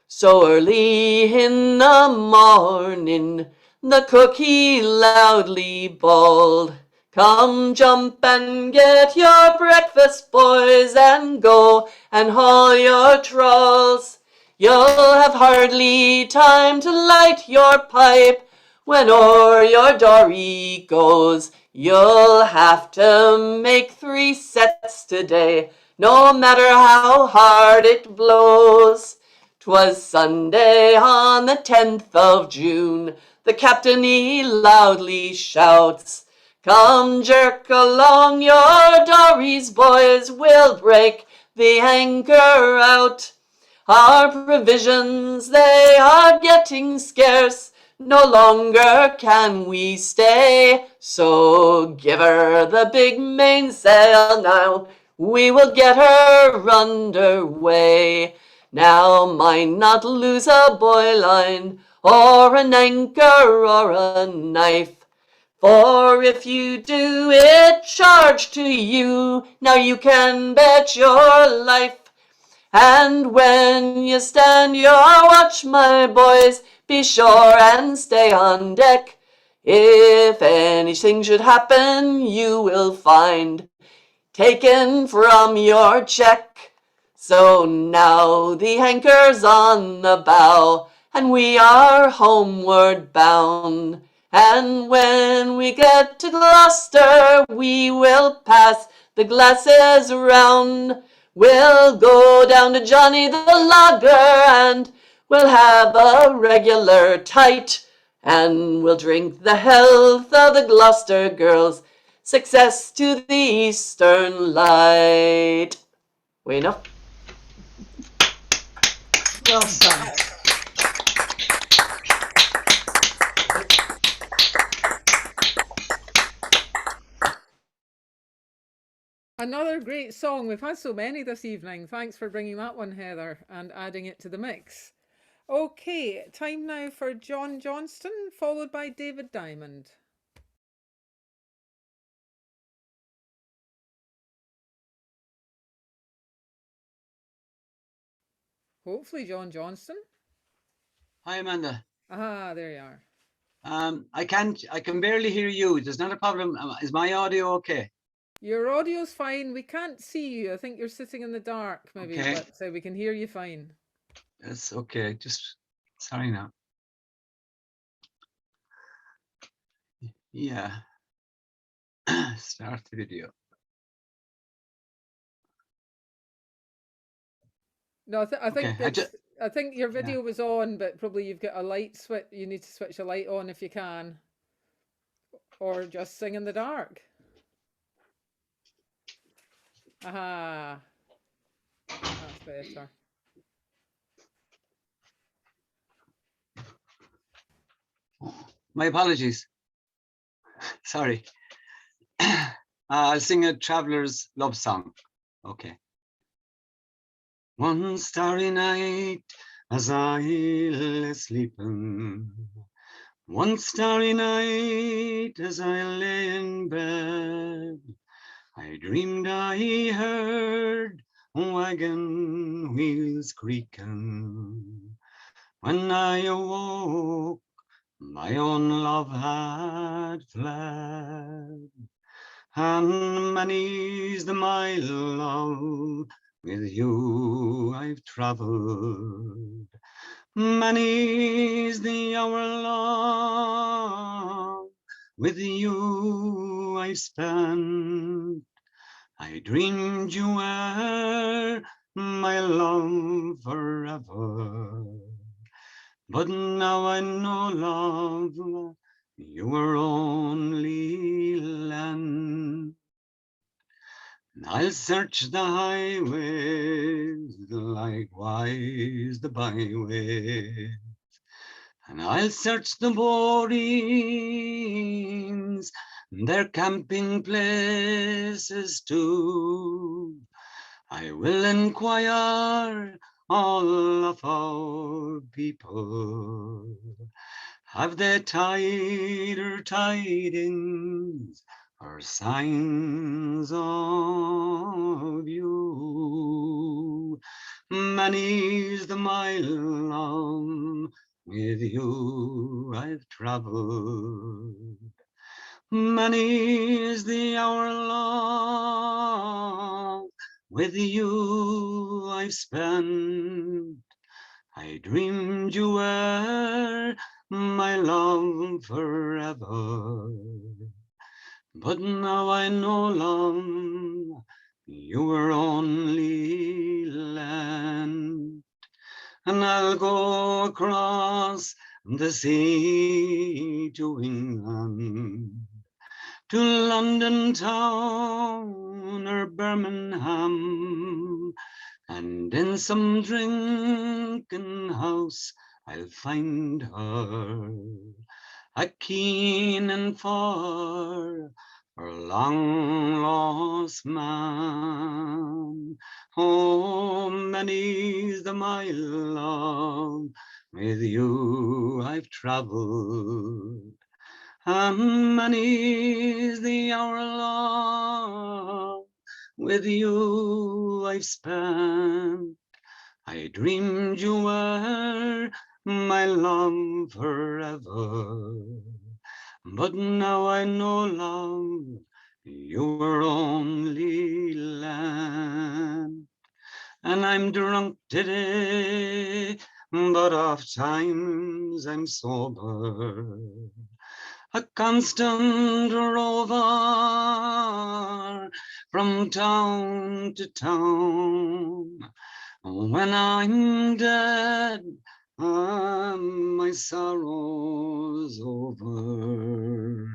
So early in the morning, the cook he loudly bawled, "Come jump and get your breakfast, boys, and go and haul your trawls. You'll have hardly time to light your pipe when o'er your dory goes. You'll have to make 3 sets today, no matter how hard it blows." 'Twas Sunday on the 10th of June, the captain he loudly shouts, "Come jerk along your dories, boys, we'll break the anchor out. Our provisions, they are getting scarce, no longer can we stay, so give her the big mainsail now, we will get her under way. Now mind not lose a bowline, or an anchor, or a knife, for if you do it charge to you, now you can bet your life. And when you stand your watch, my boys, be sure and stay on deck. If anything should happen, you will find taken from your check. So now the anchor's on the bow, and we are homeward bound. And when we get to Gloucester, we will pass the glasses round. We'll go down to Johnny the Logger, and we'll have a regular tight, and we'll drink the health of the Gloucester girls. Success to the Eastern Light. Way enough. Well done. Another great song. We've had so many this evening. Thanks for bringing that one, Heather, and adding it to the mix. Okay, time now for John Johnston, followed by David Diamond. Hopefully John Johnston. Hi, Amanda. Ah, there you are. I can barely hear you. There's not a problem. Is my audio okay? Your audio's fine. We can't see you. I think you're sitting in the dark, maybe, Okay. but so we can hear you fine. That's okay. Just sorry now. Yeah. Start the video. No, I think Okay, I think your video was on, but probably you've got a light switch. You need to switch a light on if you can, or just sing in the dark. Aha, that's better. My apologies. Sorry. I'll sing a traveler's love song. Okay. One starry night as I lay sleeping, one starry night as I lay in bed, I dreamed I heard wagon wheels creaking. When I awoke, my own love had fled, and many's the mile, love, with you I've traveled. Many's the hour long, with you I've spent. I dreamed you were my love forever. But now I know, love, you were only land. I'll search the highways, likewise the byways, and I'll search the borings, their camping places too. I will inquire all of our people. Have they tidings or signs of you? Many's the mile long, with you I've traveled. Many's the hour long, with you I've spent. I dreamed you were my love forever. But now I know, love, you were only land. And I'll go across the sea to England, to London town or Birmingham, and in some drinking house I'll find her, a keening for her long lost man. Oh, many's the mile long, with you I've traveled, and many's the hour long, with you I've spent. I dreamed you were my love forever, but now I know, love, you were only land. And I'm drunk today, but oft times I'm sober, a constant rover from town to town. When I'm dead, my sorrow's over.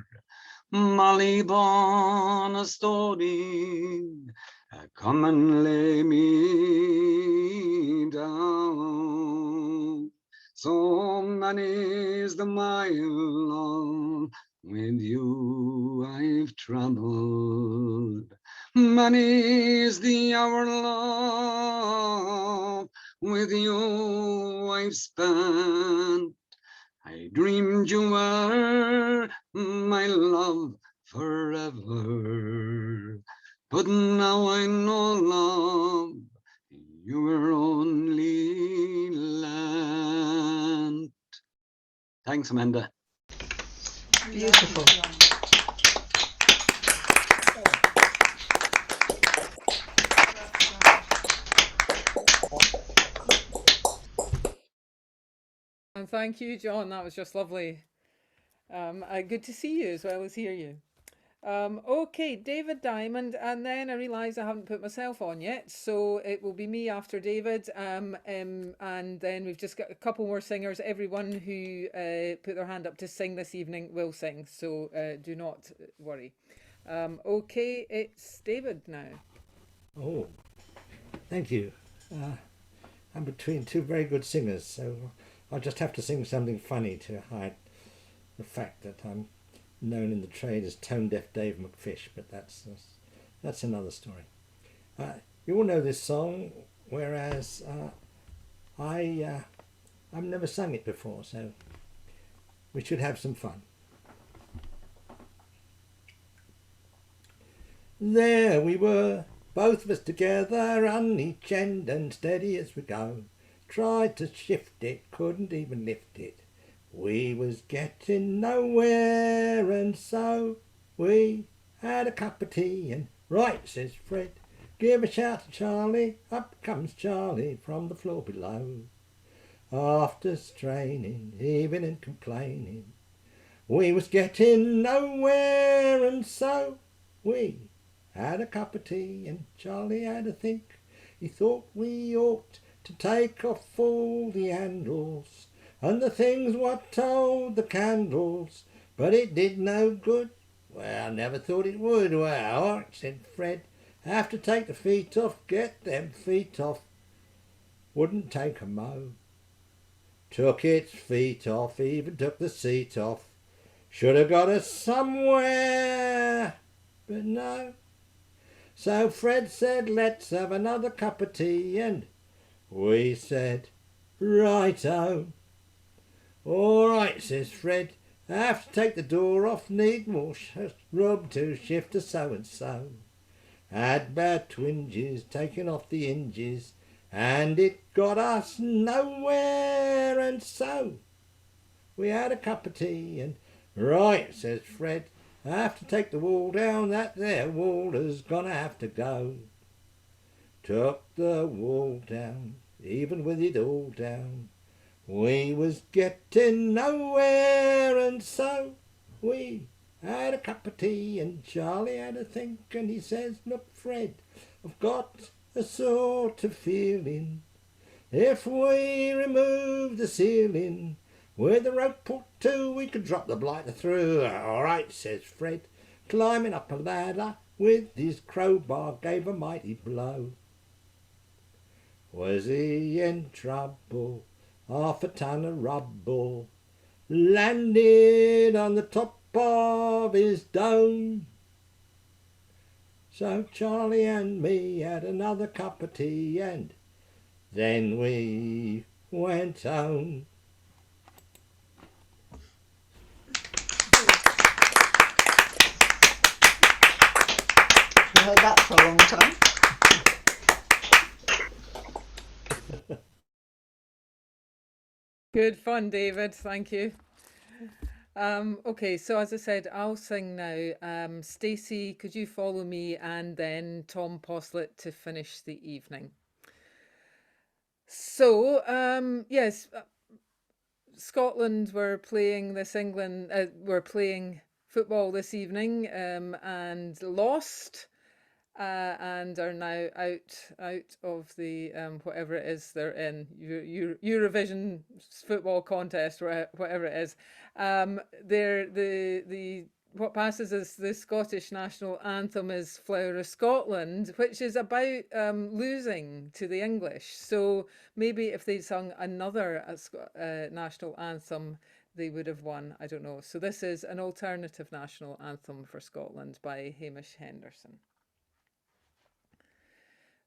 Molly born a story, come and lay me down. So many's the mile long, with you I've traveled. Many's the hour long, with you I've spent. I dreamed you were my love forever, but now I know, love, you were only land. Thanks, Amanda. Beautiful. And thank you, John. That was just lovely. Good to see you as well as hear you. Okay, David Diamond, and then I realise I haven't put myself on yet, so it will be me after David, and then we've just got a couple more singers. Everyone who put their hand up to sing this evening will sing, so do not worry. Okay, it's David now. Oh, thank you. I'm between two very good singers, so I'll just have to sing something funny to hide the fact that I'm known in the trade as Tone Deaf Dave McFish, but that's another story. You all know this song, whereas I've never sung it before, so we should have some fun. There we were, both of us together on each end and steady as we go. Tried to shift it, couldn't even lift it. We was getting nowhere, and so we had a cup of tea, and right, says Fred, give a shout to Charlie, up comes Charlie from the floor below. After straining, heaving and complaining, we was getting nowhere, and so we had a cup of tea, and Charlie had a think. He thought we ought to take off all the handles and the things what told the candles, but it did no good. Well, I never thought it would. Well, all right, said Fred, have to take the feet off, get them feet off. Wouldn't take a mo. Took its feet off, even took the seat off. Should have got us somewhere, but no. So Fred said, let's have another cup of tea, and we said, righto. All right, says Fred, I have to take the door off, need more rub to shift to so-and-so. Had bad twinges, taking off the hinges, and it got us nowhere, and so we had a cup of tea, and right, says Fred, I have to take the wall down, that there wall is gonna have to go. Took the wall down, even with it all down. We was getting nowhere, and so we had a cup of tea, and Charlie had a think, and he says, look, Fred, I've got a sort of feeling, if we remove the ceiling with a rope or two, we could drop the blighter through. All right, says Fred, climbing up a ladder with his crowbar, gave a mighty blow. Was he in trouble? Half a ton of rubble landed on the top of his dome. So Charlie and me had another cup of tea, and then we went home. I heard that for a long time. Good fun, David. Thank you. Okay, so as I said, I'll sing now. Stacey, could you follow me, and then Tom Postlett to finish the evening. So, yes, Scotland were playing were playing football this evening, and lost. And are now out of the whatever it is they're in, Eurovision football contest, or whatever it is. They're the what passes as the Scottish national anthem is Flower of Scotland, which is about losing to the English. So maybe if they'd sung another national anthem, they would have won. I don't know. So this is an alternative national anthem for Scotland by Hamish Henderson.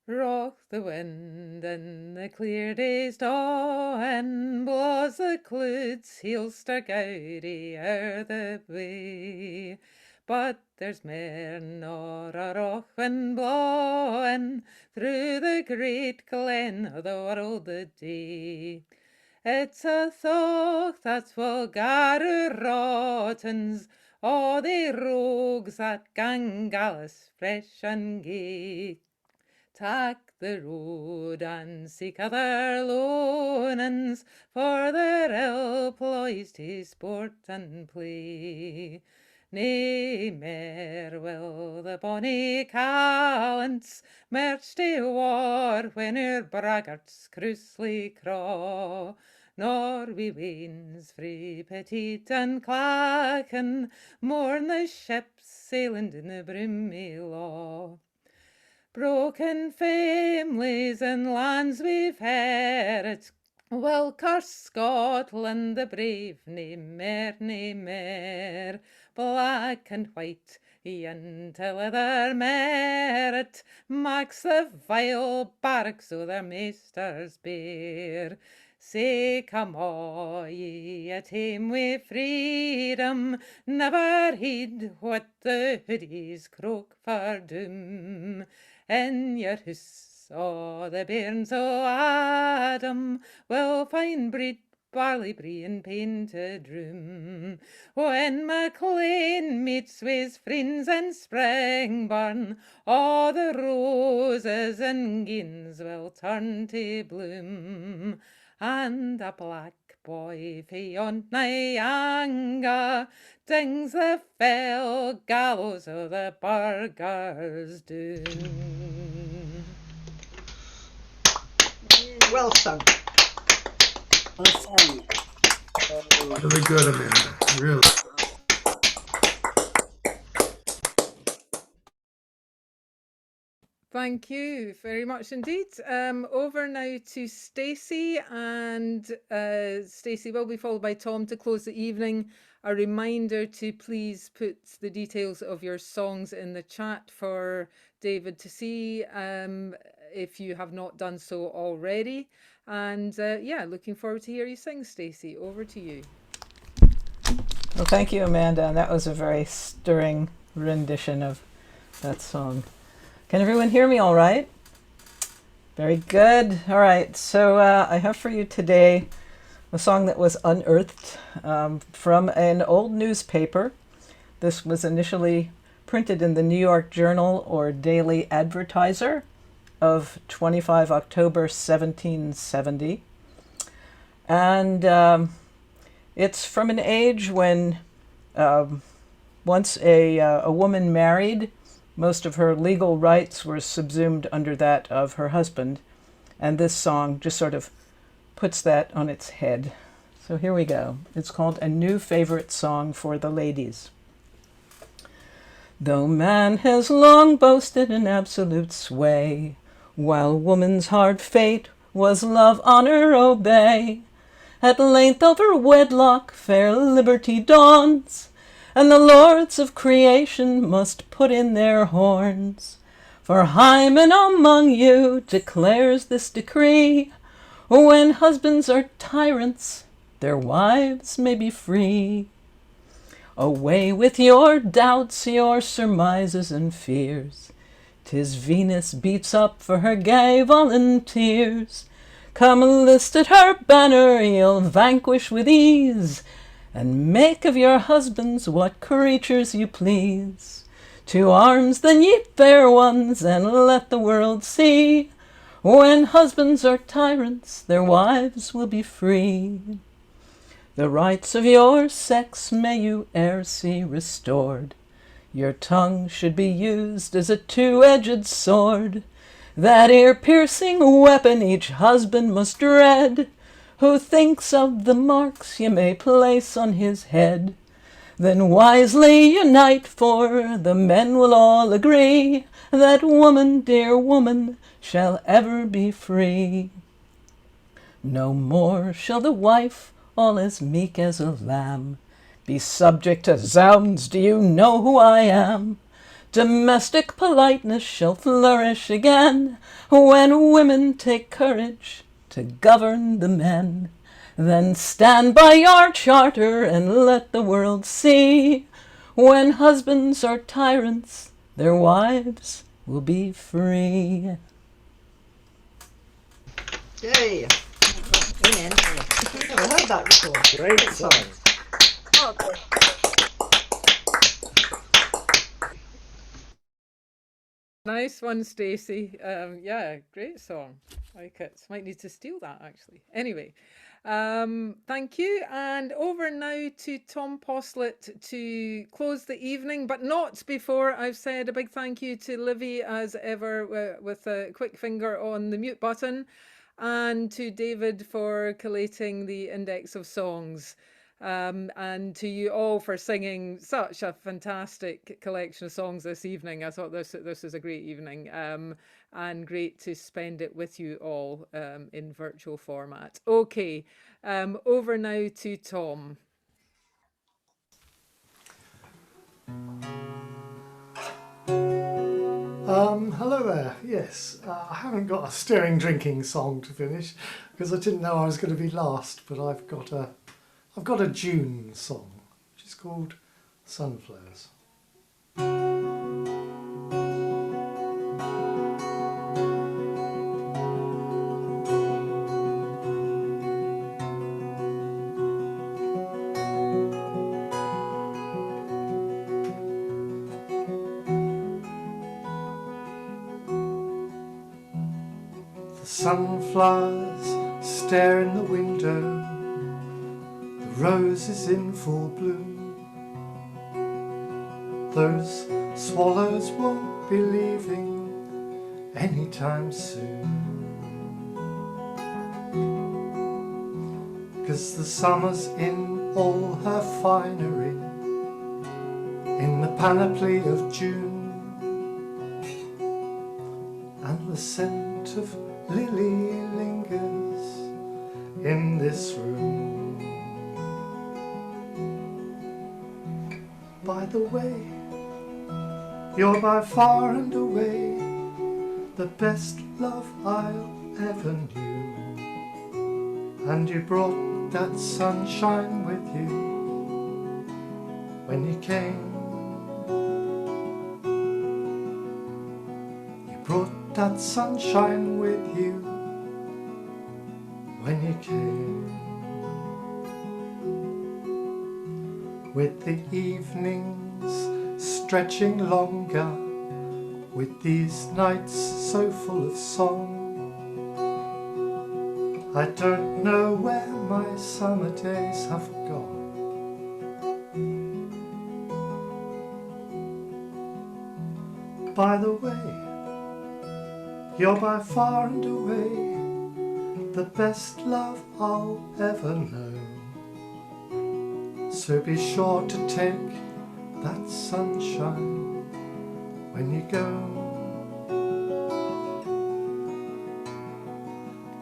Rock the wind in the clear day's dawn, blaws the clouds, he'll stir gaudy o'er the way. But there's mair nor a rock wind blowing through the great glen of the world the day. It's a thought that will gather rottens, all the rogues that gang gallus fresh and gay. Tak the road and seek other lonens, for they're ill ploys to sport and play. Nae mair will the bonny callants march to war when her braggarts cruisely craw, nor we weans frae Petite and Clachan mourn the ships sailing in the broomy law. Broken families and lands we've herit, well curse Scotland the brave, nae mair, black and white, until their merit makes the vile barracks o' their maisters bare. Say, come all ye at hame wi' freedom, never heed what the hoodies croak for doom. In your house o' the bairns o' Adam will find bread, barley brie and painted room. When MacLean meets with friends in Springburn, all the roses and gins will turn to bloom, and a black boy beyond Nyanga dings the fell gallows o' the burghers doom. Well sung. Well sung. Really good, Amanda. Really. Thank you very much indeed. Over now to Stacey, and Stacey will be followed by Tom to close the evening. A reminder to please put the details of your songs in the chat for David to see if you have not done so already. And yeah, looking forward to hear you sing, Stacey. Over to you. Well, thank you, Amanda. That was a very stirring rendition of that song. Can everyone hear me all right? Very good. All right, so I have for you today a song that was unearthed from an old newspaper. This was initially printed in the New York Journal or Daily Advertiser of 25 October 1770. And it's from an age when once a woman married, most of her legal rights were subsumed under that of her husband, and this song just sort of puts that on its head. So here we go. It's called A New Favorite Song for the Ladies. Though man has long boasted an absolute sway, while woman's hard fate was love, honor, obey, at length over wedlock fair liberty dawns, and the lords of creation must put in their horns. For Hymen among you declares this decree: when husbands are tyrants, their wives may be free. Away with your doubts, your surmises and fears. 'Tis Venus beats up for her gay volunteers. Come list at her banner, you'll vanquish with ease, and make of your husbands what creatures you please. To arms then, ye fair ones, and let the world see, when husbands are tyrants, their wives will be free. The rights of your sex may you e'er see restored. Your tongue should be used as a two-edged sword, that ear-piercing weapon each husband must dread, who thinks of the marks ye may place on his head. Then wisely unite, for the men will all agree that woman, dear woman, shall ever be free. No more shall the wife, all as meek as a lamb, be subject to zounds, do you know who I am? Domestic politeness shall flourish again, when women take courage to govern the men. Then stand by your charter and let the world see, when husbands are tyrants, their wives will be free. Yay! Amen. I've never heard that before. Great song. Okay. Nice one, Stacey. Yeah, great song. Like it. Might need to steal that actually. Anyway, Thank you. And over now to Tom Postlett to close the evening, but not before I've said a big thank you to Livy, as ever, with a quick finger on the mute button, and to David for collating the index of songs. And to you all for singing such a fantastic collection of songs this evening. I thought this was a great evening, and great to spend it with you all in virtual format. Okay, over now to Tom. Hello there. Yes, I haven't got a stirring drinking song to finish because I didn't know I was going to be last, but I've got a June song which is called Sunflowers. Sunflowers stare in the window, the rose is in full bloom. Those swallows won't be leaving anytime soon, 'cause the summer's in all her finery, in the panoply of June, and the scent of lily lingers in this room. By the way, you're by far and away the best love I ever knew, and you brought that sunshine with you when you came. You brought that sunshine with you when you came. With the evenings stretching longer, with these nights so full of song, I don't know where my summer days have gone. By the way, you're by far and away the best love I'll ever know. So be sure to take that sunshine when you go.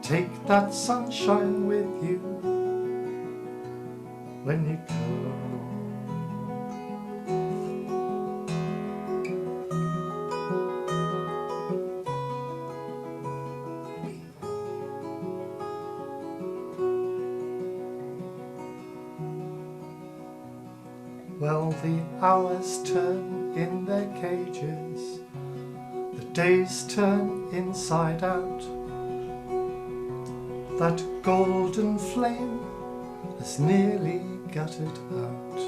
Take that sunshine with you when you go. Well, the hours turn in their cages, the days turn inside out. That golden flame has nearly guttered out,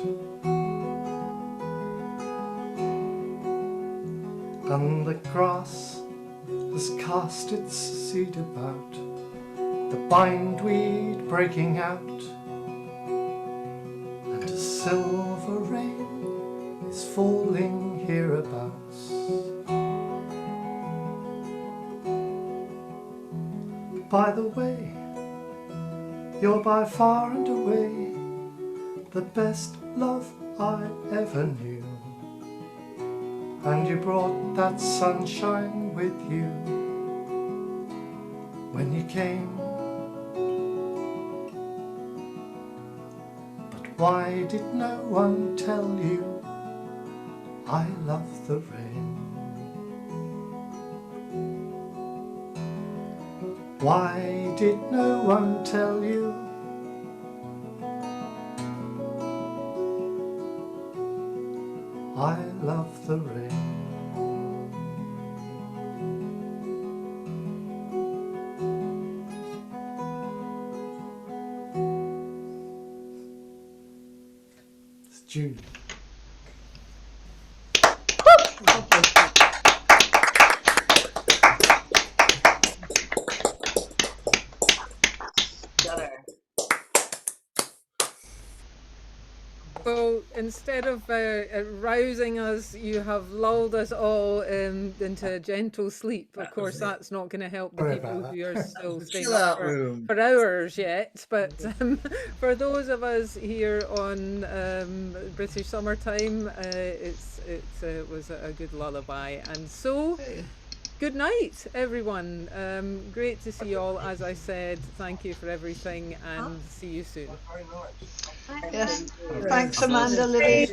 and the grass has cast its seed about, the bindweed breaking out, and a silver rain is falling hereabouts. By the way, you're by far and away the best love I ever knew, and you brought that sunshine with you when you came. But why did no one tell you I love the rain? Why did no one tell you I love the rain? It's June. Well, instead of rousing us, you have lulled us all into a gentle sleep. Of course, that's not going to help the Sorry people about who are still staying Chill up out room. for hours yet. But for those of us here on British summertime, it was a good lullaby. And so, good night, everyone. Great to see you all. As I said, thank you for everything, and see you soon. Yes. Thanks, Amanda, Libby.